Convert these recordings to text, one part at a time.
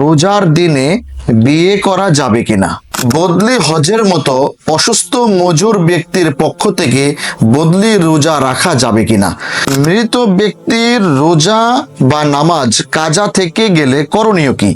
রোজার দিনে বিয়ে করা যাবে কিনা? বদলি হজের মতো অসুস্থ মজুর ব্যক্তির পক্ষ থেকে বদলি রোজা রাখা যাবে কিনা? মৃত ব্যক্তির রোজা বা নামাজ কাজা থেকে গেলে করণীয় কি?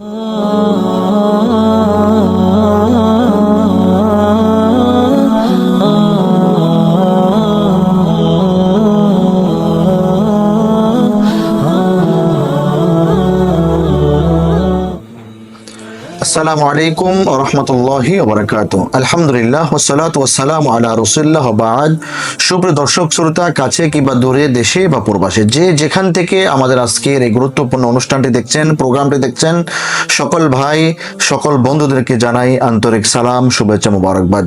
আসসালামু আলাইকুম ওয়া রাহমাতুল্লাহি ওয়া বারাকাতুহু। আলহামদুলিল্লাহ ওয়াসসালাতু ওয়াসসালামু আলা রাসূলিল্লাহ ওয়া বা'দ। সুপ্রিয় দর্শক শ্রোতা, কাছে কিংবা দূরে, দেশে বা প্রবাসে, যে যেখান থেকে আমাদের আজকের এই গুরুত্বপূর্ণ অনুষ্ঠানটি দেখছেন, প্রোগ্রামটি দেখছেন, সকল ভাই সকল বন্ধুদেরকে জানাই আন্তরিক সালাম, শুভেচ্ছা, মোবারকবাদ।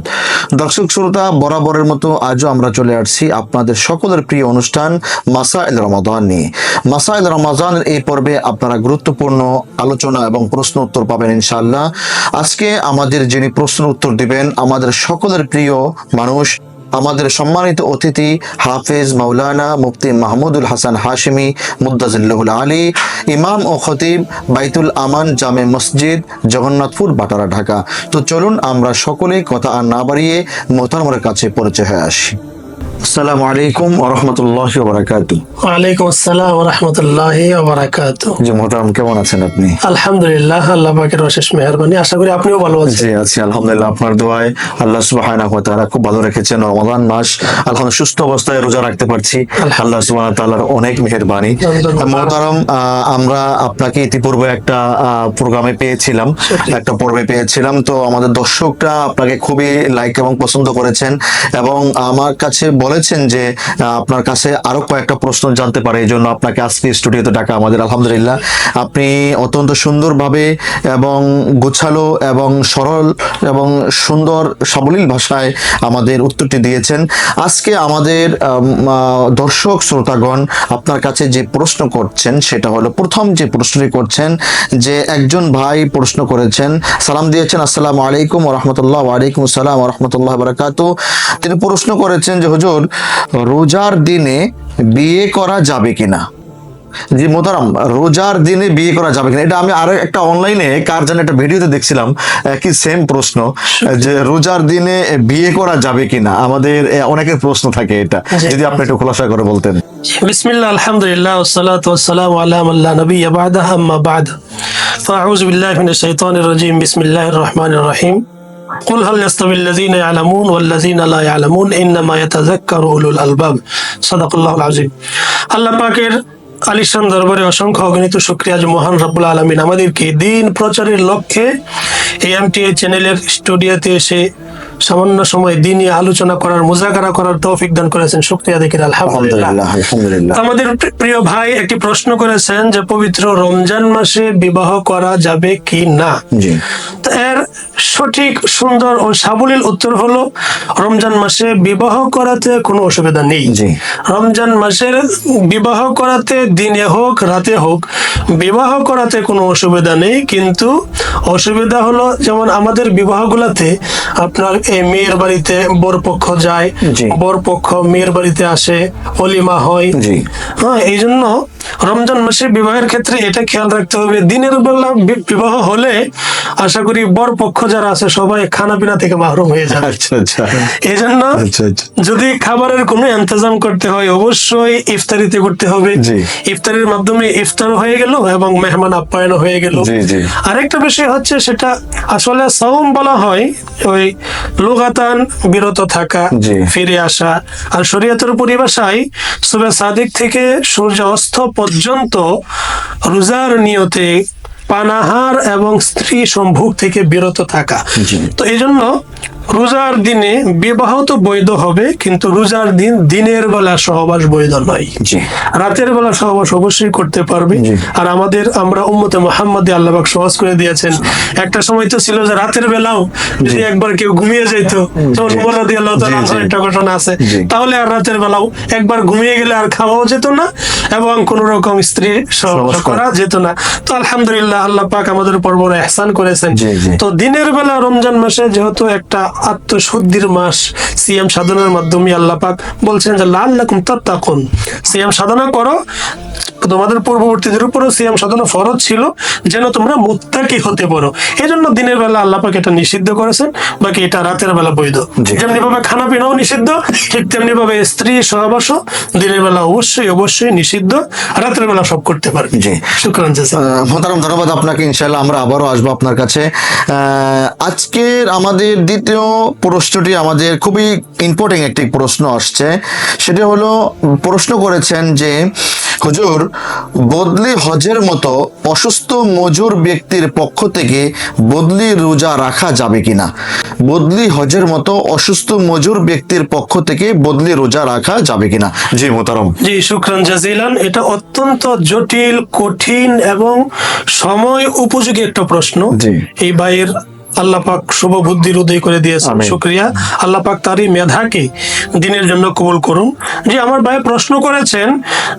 দর্শক শ্রোতা, বরাবরের মতো আজও আমরা চলে আসছি আপনাদের সকলের প্রিয় অনুষ্ঠান মাসাইল রমাদান নিয়ে। মাসাইল রমাদানের এই পর্বে আপনারা গুরুত্বপূর্ণ আলোচনা এবং প্রশ্ন উত্তর পাবেন ইনশাআল্লাহ। আজকে আমাদের যিনি প্রশ্ন উত্তর দিবেন, আমাদের সকলের প্রিয় মানুষ, আমাদের সম্মানিত অতিথি হাফেজ মাওলানা মুফতি মাহমুদুল হাসান হাশিমি মুদ্দাজিল্লাহুল আলী, ইমাম ও খতিব বাইতুল আমান জামে মসজিদ, জগন্নাথপুর, বাটারা, ঢাকা। তো চলুন আমরা সকলেই কথা আর না বাড়িয়ে মোহতারমের কাছে পরিচয় হয়ে আসি। আসসালামু আলাইকুম ওয়া রাহমাতুল্লাহি ওয়া বারাকাতুহু। ওয়া আলাইকুম আসসালাম ওয়া রাহমাতুল্লাহি ওয়া বারাকাতুহু। জি মোহতারাম, কেমন আছেন আপনি? আলহামদুলিল্লাহ, আল্লাহ পাকের অশেষ মেহেরবানি। আশা করি আপনিও ভালো আছেন। জি আছি আলহামদুলিল্লাহ, আপনার দোয়ায় আল্লাহ সুবহানাহু ওয়া তাআলা খুব ভালো রেখেছেন। রমাদান মাস আলহামদুলিল্লাহ সুস্থ অবস্থায় রোজা রাখতে পারছি, আল্লাহ সুবহানাহু ওয়া তাআলার অনেক মেহেরবানি। মোহতারাম, আমরা আপনাকে ইতিপূর্বে একটা প্রোগ্রামে পেয়েছিলাম, একটা পর্বে পেয়েছিলাম। তো আমাদের দর্শকরা আপনাকে খুবই লাইক এবং পছন্দ করেছেন এবং আমার কাছে বলেছেন যে আপনার কাছে আরো কয়েকটা প্রশ্ন জানতে পারে, এই জন্য আপনাকে আজকে স্টুডিওতে ডাকা আমাদের। আলহামদুলিল্লাহ, আপনি অত্যন্ত সুন্দরভাবে এবং গোছালো এবং সরল এবং সুন্দর সাবলীল ভাষায় আমাদের উত্তরটি দিয়েছেন। আজকে আমাদের দর্শক শ্রোতাগণ আপনার কাছে যে প্রশ্ন করছেন সেটা হলো, প্রথম যে প্রশ্নটি করছেন, যে একজন ভাই প্রশ্ন করেছেন, সালাম দিয়েছেন, আসসালামু আলাইকুম ওয়া রাহমাতুল্লাহ। ওয়া আলাইকুম আসসালাম ওয়া রাহমাতুল্লাহি ওয়া বারাকাতুহু। তিনি প্রশ্ন করেছেন যে হুজুর, রোজার দিনে বিয়ে করা যাবে কিনা? জি মোহতারাম, রোজার দিনে বিয়ে করা যাবে কিনা, এটা আমি আরো একটা অনলাইনে কার জানি একটা ভিডিওতে দেখছিলাম, একই সেম প্রশ্ন, যে রোজার দিনে বিয়ে করা যাবে কিনা। আমাদের অনেকের প্রশ্ন থাকে এটা, যদি আপনি একটু খোলাসা করে বলতেন। বিসমিল্লাহ, আলহামদুলিল্লাহ, ওয়াসসালাতু ওয়াসসালামু আলা মান লা নাবিয়্যা বা'দাহু, আম্মা বা'দ। ফাআউযু বিল্লাহি মিনাশ শাইতানির রাজীম। বিসমিল্লাহির রহমানির রহিম। কুল হাল ইয়াস্তাবিল্লাযীনা ইয়া'লামুন ওয়াল্লাযীনা লা ইয়া'লামুন ইন্নামা ইয়াতাযাক্কারু উলুল আলবাব। সাদাকাল্লাহুল আযীম। আল্লাহ পাকের আলিশান দরবারে অসংখ্য অগণিত শুকরিয়া যে মহান রব্বুল আলামিন আমাদেরকে দিন প্রচারের লক্ষ্যে এএমটিএ চ্যানেলের স্টুডিওতে এসে সামান্য সময় দিনই আলোচনা করার, মুজাকারা করার তৌফিক দান করেছেন। শুকরিয়া দেখি আলহামদুলিল্লাহ। আমাদের প্রিয় ভাই একটি প্রশ্ন করেছেন যে পবিত্র রমজান মাসে বিবাহ করা যাবে কি না। এর সঠিক, সুন্দর ও সাবলীল উত্তর হলো, রমজান মাসে বিবাহ করাতে কোনো অসুবিধা নেই। রমজান মাসের বিবাহ করাতে, দিনে হোক রাতে হোক, বিবাহ করাতে কোনো অসুবিধা নেই। কিন্তু অসুবিধা হলো, যেমন আমাদের বিবাহগুলোতে আপনার এই মেয়ের বাড়িতে বর পক্ষ যায়, বর পক্ষ মেয়ের বাড়িতে আসে, অলিমা হয়। হ্যাঁ, এই জন্য রমজান মাসে বিবাহের ক্ষেত্রে এটা খেয়াল রাখতে হবে। দিনের বেলা বিবাহ হলে আশা করি বর পক্ষ যারা আছে সবাই খানা পিনা থেকে মাহরুম হয়ে যাবে। এই জন্য যদি খাবারের কোনো ইন্তজাম করতে হয়, অবশ্যই ইফতারিতে করতে হবে। ইফতারির মাধ্যমে ইফতার হয়ে গেল এবং মেহমান আপ্যায়ন হয়ে গেল। আরেকটা বিষয় হচ্ছে, সেটা আসলে সাওম বলা হয় ওই লুগাতান বিরত থাকা, ফিরে আসা, আর শরীয়তের পরিভাষায় সুবহ সাদিক থেকে সূর্য অস্ত পর্যন্ত রোজার নিয়তে পানাহার এবং স্ত্রী সম্ভোগ থেকে বিরত থাকা। তো এই জন্য রোজার দিনে বিবাহ তো বৈধ হবে, কিন্তু রোজার দিন দিনের বেলা সহবাস বৈধ নয়। রাতের বেলা সহবাস অবশ্যই করতে পারবে। আর আমরা উম্মতে মুহাম্মাদী আল্লাহ পাক সহজ করে দিয়েছেন। একটা সময় তো ছিল যে রাতের বেলাও যদি একবার কেউ ঘুমিয়ে যেত, যেমন ওমর রাদিয়াল্লাহু তাআলা একটা ঘটনা আছে, তাহলে আর রাতের বেলাও একবার ঘুমিয়ে গেলে আর খাওয়াও যেত না এবং কোন রকম স্ত্রী সহবাস করা যেত না। তো আলহামদুলিল্লাহ, আল্লাহ পাক আমাদের উপর বড় ইহসান করেছেন। তো দিনের বেলা রমজান মাসে যেহেতু একটা আত্মশুদ্ধির মাস, সিয়াম সাধনার মাধ্যমে আল্লাহ পাক বলছেন যে লাআল্লাকুম তাত্তাকুন, সিয়াম সাধনা করো তোমাদের পূর্ববর্তীদের উপরও সিয়াম সাধনা ফরজ ছিল যেন তোমরা মুত্তাকি হতে পারো। এই জন্য দিনের বেলা আল্লাহ পাক এটা নিষিদ্ধ করেছেন, বাকি এটা রাতের বেলা বৈধ। জি। যেমনি ভাবে খানা পিনাও নিষিদ্ধ, ঠিক তেমনি ভাবে স্ত্রী সহবাসও দিনের বেলা অবশ্যই নিষিদ্ধ, রাতের বেলা সব করতে পারবে। জি। শুকরান জাযাক। মোহতারাম, ধন্যবাদ আপনাকে। ইনশাআল্লাহ আমরা আবারও আসবো আপনার কাছে। আজকের আমাদের দ্বিতীয় প্রশ্নটি আমাদের খুবই ইম্পর্টেন্ট একটি প্রশ্ন আসছে। সেটা হলো, প্রশ্ন করেছেন যে হুজুর, বদলি হজের মতো অসুস্থ মজুর ব্যক্তির পক্ষ থেকে বদলি রোজা রাখা যাবে কিনা? বদলি হজের মতো অসুস্থ মজুর ব্যক্তির পক্ষ থেকে বদলি রোজা রাখা যাবে কিনা? জি মোহতারাম। জি, শুকরান জাজিলান। এটা অত্যন্ত জটিল, কঠিন এবং সময় উপযোগী একটা প্রশ্ন। জি। এই ভাইয়ের আল্লাহ পাক শুভ বুদ্ধির উদয় করে দিয়েছেন, আমিন। শুকরিয়া। আল্লাহ পাক তারই মেধাকে দিনের জন্য কবুল করুন। যে আমার ভাই প্রশ্ন করেছেন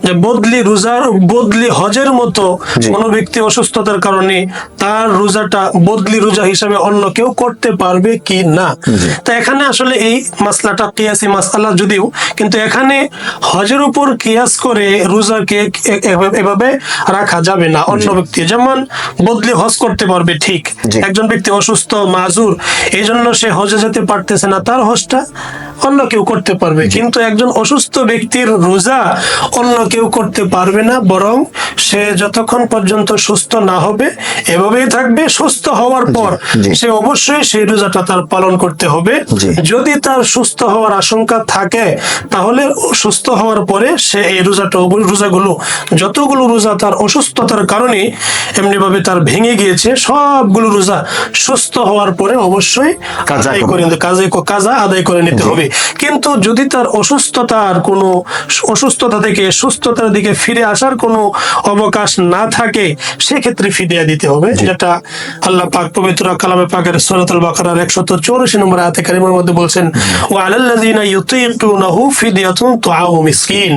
যে বদলি হজের মতো জি। কোনো ব্যক্তি অসুস্থতার কারণে তার রোজাটা বদলি রোজা হিসাবে অন্য কেউ করতে পারবে কি না। জি। তো এখানে আসলে এই মাসলাটা কিয়াসি মাসআলা যদিও, কিন্তু এখানে হজের উপর কিয়াস করে রোজাকে এভাবে রাখা যাবে না। অন্য ব্যক্তি যেমন বদলি হজ করতে পারবে, ঠিক। জি। একজন ব্যক্তি অসুস্থ মাজুর, এই জন্য সে হজে যেতে পারতেছে না, তার হজটা অন্য কেউ করতে পারবে। কিন্তু একজন অসুস্থ ব্যক্তির রোজা অন্য কেউ করতে পারবে না, বরং সে যতক্ষণ পর্যন্ত সুস্থ না হবে এভাবেই থাকবে। সুস্থ হওয়ার পর জি। সে অবশ্যই সেই রোজাটা তার পালন করতে হবে। জি। যদি তার সুস্থ হওয়ার আশঙ্কা থাকে, তাহলে সুস্থ হওয়ার পরে সে এই রোজাগুলো যতগুলো রোজা তার অসুস্থতার কারণে এমনি ভাবে তার ভেঙে গিয়েছে, সবগুলো রোজা সুস্থ হওয়ার পরে অবশ্যই কাজা আদায় করে নিতে হবে। কিন্তু যদি তার অসুস্থতা থেকে সুস্থতার দিকে ফিরে আসার কোনো অবকাশ না থাকে, সেক্ষেত্রে ফিদিয়া দিতে হবে। যেটা আল্লাহ পাক পবিত্র কালামে পাকের সূরাতুল বাকারার 184 নম্বর আয়াতে কারিমার মধ্যে বলছেন, ওয়া আলাল্লাযিনা ইউতিকুনাহু ফিদিয়াতুন তুআমু মিসকিন।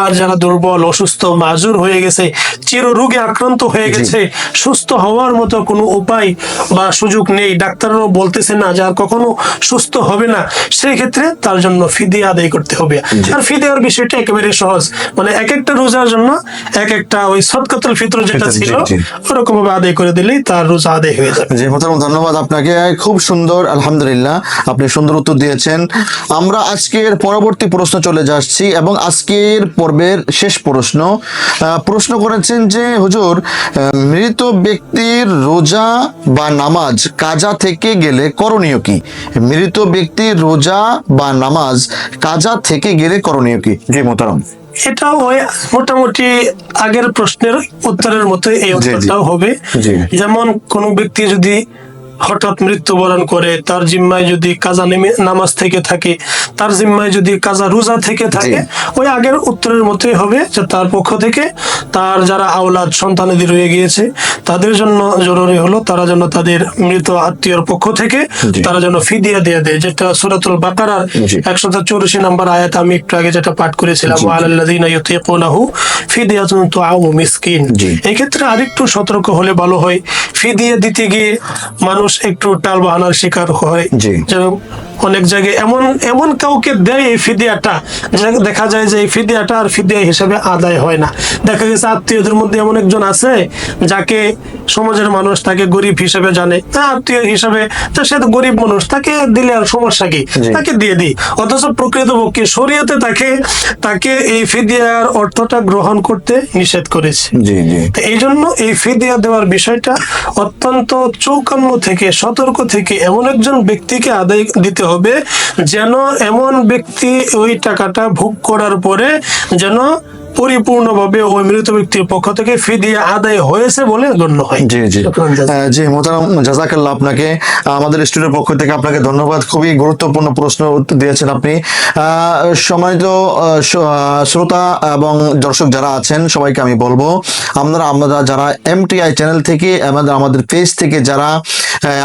আর যারা দুর্বল, অসুস্থ, মাজুর হয়ে গেছে, চিররোগে আক্রান্ত হয়ে গেছে, সুস্থ হওয়ার মতো কোনো উপায় বা সুযোগ নেই, ডাক্তাররাও বলতেছে না যে আর কখনো সুস্থ হবে না, সেই ক্ষেত্রে তার জন্য ফিদিয়া আদায় করতে হবে। আর ফিদিয়ার বিষয়টা একেবারে সহজ, মানে এক একটা রোজার জন্য এক একটা ওই সদকাতুল ফিতর যেটা ছিল ওরকম ভাবে আদায় করে দিলেই তার রোজা আদায় হয়ে যাবে। জি মোহতারাম, ধন্যবাদ আপনাকে। খুব সুন্দর, আলহামদুলিল্লাহ, আপনি সুন্দর উত্তর দিয়েছেন। আমরা আজকের পরবর্তী প্রশ্ন চলে যাচ্ছি এবং আজকের পর্বের শেষ প্রশ্ন করেছেন যে হুজুর, মৃত ব্যক্তির রোজা বা নামাজ কাজা থেকে গেলে করণীয় কি? মৃত ব্যক্তির রোজা বা নামাজ কাজা থেকে গেলে করণীয় কি? জি মোহতারাম। এটা ওই মোটামুটি আগের প্রশ্নের উত্তরের মতো এই উত্তরটাও হবে। জি। যেমন কোন ব্যক্তি যদি হঠাৎ মৃত্যুবরণ করে, তার জিম্মায় যদি কাজা নামাজ থেকে থাকে, তার জিম্মায় যদি কাজা রোজা থেকে থাকে, ওই আগের উত্তরের মতোই হবে যে তার পক্ষ থেকে তার যারা আওলাদ সন্তানাদি রয়ে গিয়েছে তাদের জন্য জরুরি হলো তারা যেন তাদের মৃত আত্মীয়র পক্ষ থেকে তারা যেন ফিদিয়া দিয়ে দেয়, যেটা সূরাতুল বাকারার 184 নম্বর আয়াত আমি একটু আগে যেটা পাঠ করেছিলাম, ওয়া আলাল্লাযিনা ইউতিকুনাহু ফিদিয়াতুন তুআমু মিসকিন। এই ক্ষেত্রে আরেকটু সতর্ক হলে ভালো হয়। ফিদিয়া দিতে গিয়ে মানুষ একটু টাল বাহানার শিকার হয়। যেন অনেক জায়গায় এমন কাউকে দেয় এই ফিদিয়াটা, দেখা যায় যে এই ফিদিয়াটা আর ফিদিয়া হিসেবে আদায় হয় না। দেখা গেছে আত্মীয়দের মধ্যে এমন একজন আছে যাকে সমাজের মানুষ তাকে গরিব হিসেবে জানে, আত্মীয় হিসেবে, সে তো গরিব মানুষ, তাকে দিলে আর সমস্যা কি, তাকে দিয়ে দিই। অথচ প্রকৃতপক্ষে শরীয়তে তাকে এই ফিদিয়ার অর্থটা গ্রহণ করতে নিষেধ করেছে। এই জন্য এই ফিদিয়া দেওয়ার বিষয়টা অত্যন্ত চৌকান্ন থেকে, সতর্ক থেকে এমন একজন ব্যক্তিকে আদায় দিতে হবে যেন এমন ব্যক্তি ওই টাকাটা ভোগ করার পরে যেন পরিপূর্ণভাবে ওই মৃত ব্যক্তির পক্ষ থেকে ফিদিয়া আদায় হয়েছে বলে গণ্য হয়। জি মোহতারাম, জাযাকাল্লাহ আপনাকে। আমাদের স্টুডিওর পক্ষ থেকে আপনাকে ধন্যবাদ। খুবই গুরুত্বপূর্ণ প্রশ্ন উত্তর দিয়েছেন আপনি। সম্মানিত শ্রোতা এবং দর্শক যারা আছেন সবাইকে আমি বলবো, আমরা যারা MTI চ্যানেল থেকে আমাদের পেজ থেকে যারা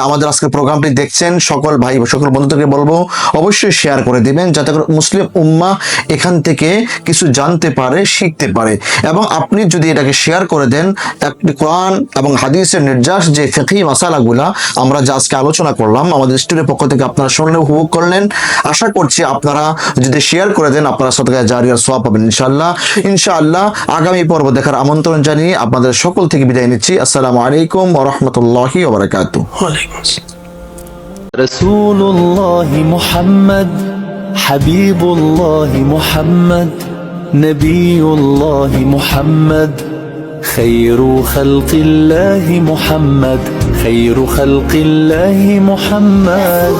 আমাদের আজকের প্রোগ্রামটি দেখছেন সকল ভাই সকল বন্ধুদেরকে বলবো অবশ্যই শেয়ার করে দিবেন, যাতে করে মুসলিম উম্মাহ এখান থেকে কিছু জানতে পারে, শিখতে পারে। এবং আপনি যদি এটাকে শেয়ার করে দেন, একটি কোরআন এবং হাদিসের নির্যাস যে ফিকহি মাসালাগুলা আমরা যা আজকে আলোচনা করলাম, আমাদের স্টুডিওর পক্ষ থেকে আপনারা শুনলেন, উপভোগ করলেন। আশা করছি আপনারা যদি শেয়ার করে দেন, আপনারা সদকা জারিয়ার সওয়াব পাবেন ইনশাআল্লাহ। আগামী পর্ব দেখার আমন্ত্রণ জানিয়ে আপনাদের সকল থেকে বিদায় নিচ্ছি। আসসালামু আলাইকুম ওয়া রাহমাতুল্লাহি ওয়া বারাকাতুহু। ওয়ালাইকুম আসসালাম। رسول الله محمد حبيب الله محمد نبي الله محمد خير خلق الله محمد خير خلق الله محمد